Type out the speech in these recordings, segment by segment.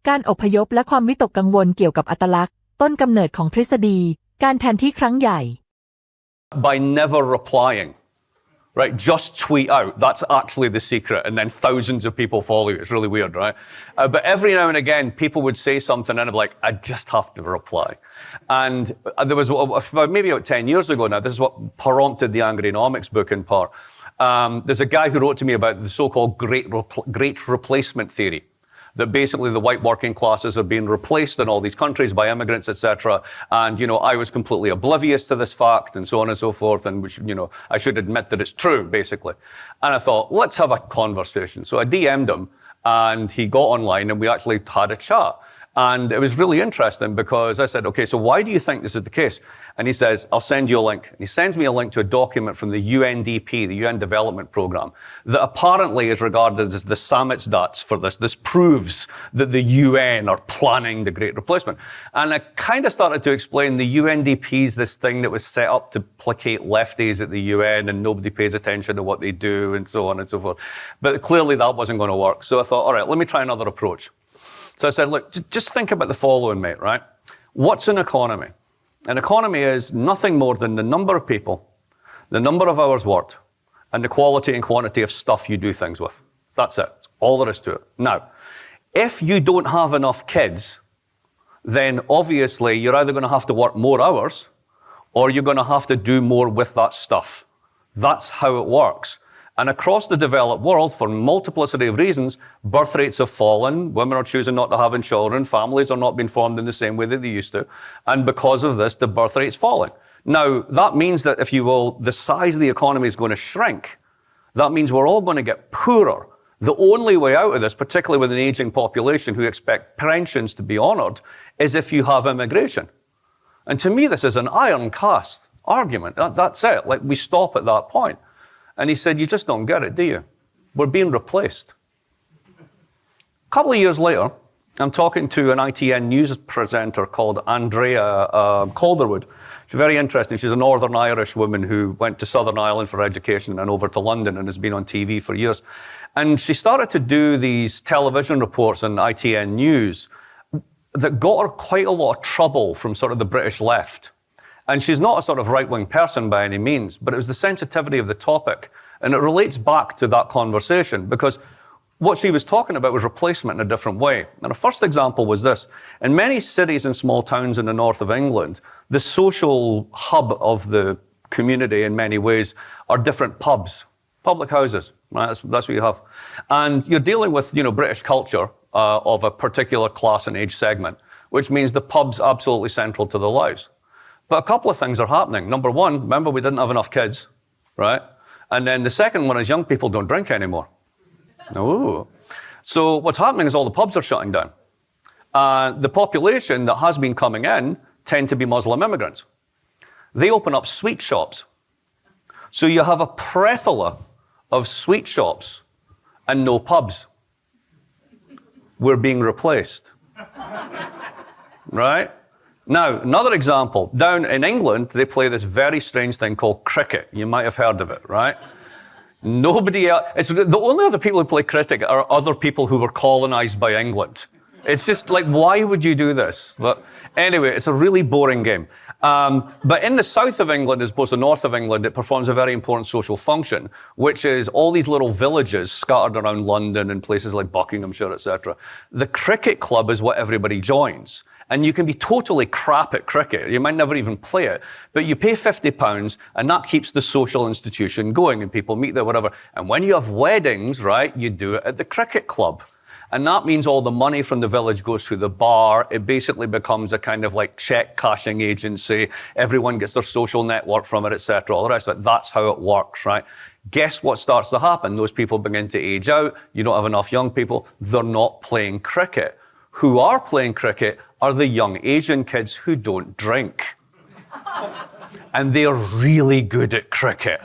การอพยพและความวิตกกังวลเกี่ยวกับอัตลักษณ์ต้นกำเนิดของทฤษฎีการแทนที่ครั้งใหญ่ By never replying, right? Just tweet out. That's actually the secret, and then thousands of people follow you. It's really weird, right? But every now and again, people would say something, and I'm like, I just have to reply. And there was maybe about 10 years ago now. This is what prompted the Angrynomics book in part. There's a guy who wrote to me about the so-called great replacement theory. That basically the white working classes are being replaced in all these countries by immigrants, etc. And, I was completely oblivious to this fact and so on and so forth. And, I should admit that it's true, basically. And I thought, let's have a conversation. So I DM'd him and he got online and we actually had a chat. And it was really interesting because I said, okay, so why do you think this is the case? And he says, I'll send you a link. And he sends me a link to a document from the UNDP, the UN Development Programme, that apparently is regarded as the Samizdat for this. This proves that the UN are planning the Great Replacement. And I kind of started to explain the UNDP is this thing that was set up to placate lefties at the UN and nobody pays attention to what they do and so on and so forth. But clearly that wasn't going to work. So I thought, all right, let me try another approach. So I said, look, just think about the following, mate, right? What's an economy? An economy is nothing more than the number of people, the number of hours worked, and the quality and quantity of stuff you do things with. That's it. That's all there is to it. Now, if you don't have enough kids, then obviously you're either going to have to work more hours or you're going to have to do more with that stuff. That's how it works. And across the developed world, for multiplicity of reasons, birth rates have fallen, women are choosing not to have children, families are not being formed in the same way that they used to, and because of this, the birth rate's falling. Now, that means that, if you will, the size of the economy is going to shrink. That means we're all going to get poorer. The only way out of this, particularly with an aging population who expect pensions to be honoured, is if you have immigration. And to me, this is an iron-cast argument. That's it. Like, we stop at that point. And he said, you just don't get it, do you? We're being replaced. A couple of years later, I'm talking to an ITN news presenter called Andrea Calderwood. She's very interesting. She's a Northern Irish woman who went to Southern Ireland for education and over to London and has been on TV for years. And she started to do these television reports on ITN news that got her quite a lot of trouble from sort of the British left. And she's not a sort of right-wing person by any means, but it was the sensitivity of the topic. And it relates back to that conversation because what she was talking about was replacement in a different way. And a first example was this. In many cities and small towns in the north of England, the social hub of the community in many ways are different pubs, public houses. Right? That's what you have. And you're dealing with, British culture of a particular class and age segment, which means the pub's absolutely central to their lives. But a couple of things are happening. Number one, remember we didn't have enough kids, right? And then the second one is young people don't drink anymore. Ooh. So what's happening is all the pubs are shutting down. The population that has been coming in tend to be Muslim immigrants. They open up sweet shops. So you have a plethora of sweet shops and no pubs. We're being replaced, right? Now, another example. Down in England, they play this very strange thing called cricket. You might have heard of it, right? Nobody else. It's the only other people who play cricket are other people who were colonized by England. It's just like, why would you do this? But anyway, it's a really boring game. But in the south of England, as opposed to the north of England, it performs a very important social function, which is all these little villages scattered around London and places like Buckinghamshire, etc. The cricket club is what everybody joins. And you can be totally crap at cricket. You might never even play it. But you pay £50 and that keeps the social institution going and people meet there, whatever. And when you have weddings, right, you do it at the cricket club. And that means all the money from the village goes to the bar. It basically becomes a kind of like check cashing agency. Everyone gets their social network from it, etc. All the rest of it. That's how it works, right? Guess what starts to happen? Those people begin to age out. You don't have enough young people. They're not playing cricket. Who are playing cricket are the young Asian kids who don't drink. And they're really good at cricket.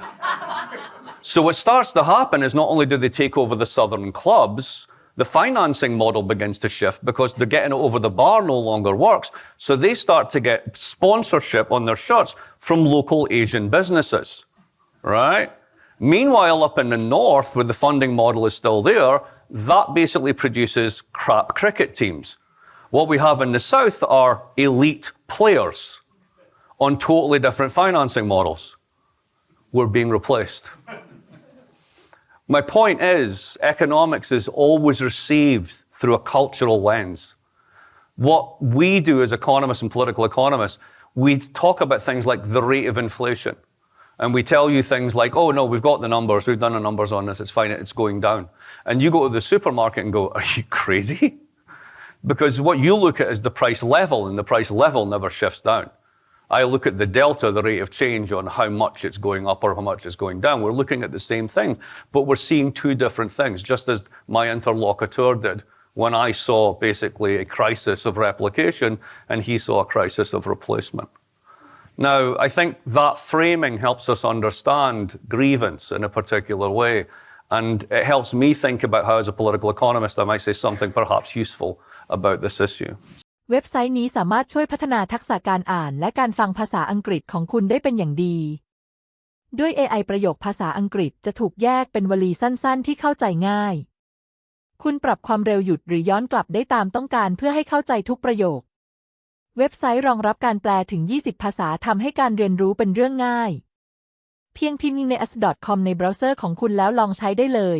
So what starts to happen is not only do they take over the southern clubs, the financing model begins to shift because they're getting it over the bar no longer works. So they start to get sponsorship on their shirts from local Asian businesses, right? Meanwhile, up in the north, where the funding model is still there, that basically produces crap cricket teams. What we have in the South are elite players on totally different financing models. We're being replaced. My point is, economics is always received through a cultural lens. What we do as economists and political economists, we talk about things like the rate of inflation. And we tell you things like, oh no, we've got the numbers, we've done the numbers on this, it's fine, it's going down. And you go to the supermarket and go, are you crazy? Because what you look at is the price level, and the price level never shifts down. I look at the delta, the rate of change on how much it's going up or how much it's going down. We're looking at the same thing, but we're seeing two different things, just as my interlocutor did when I saw basically a crisis of replication and he saw a crisis of replacement. Now, I think that framing helps us understand grievance in a particular way, and it helps me think about how, as a political economist, I might say something perhaps useful about this issue. เว็บไซต์นี้สามารถช่วยพัฒนาทักษะการอ่านและการฟังภาษาอังกฤษของคุณได้เป็นอย่างดี ด้วย AI ประโยคภาษาอังกฤษจะถูกแยกเป็นวลีสั้นๆที่เข้าใจง่าย คุณปรับความเร็วหยุดหรือย้อนกลับได้ตามต้องการเพื่อให้เข้าใจทุกประโยค เว็บไซต์รองรับการแปลถึง 20 ภาษาทำให้การเรียนรู้เป็นเรื่องง่าย เพียงพิมพ์ใน as.com ในเบราว์เซอร์ของคุณแล้วลองใช้ได้เลย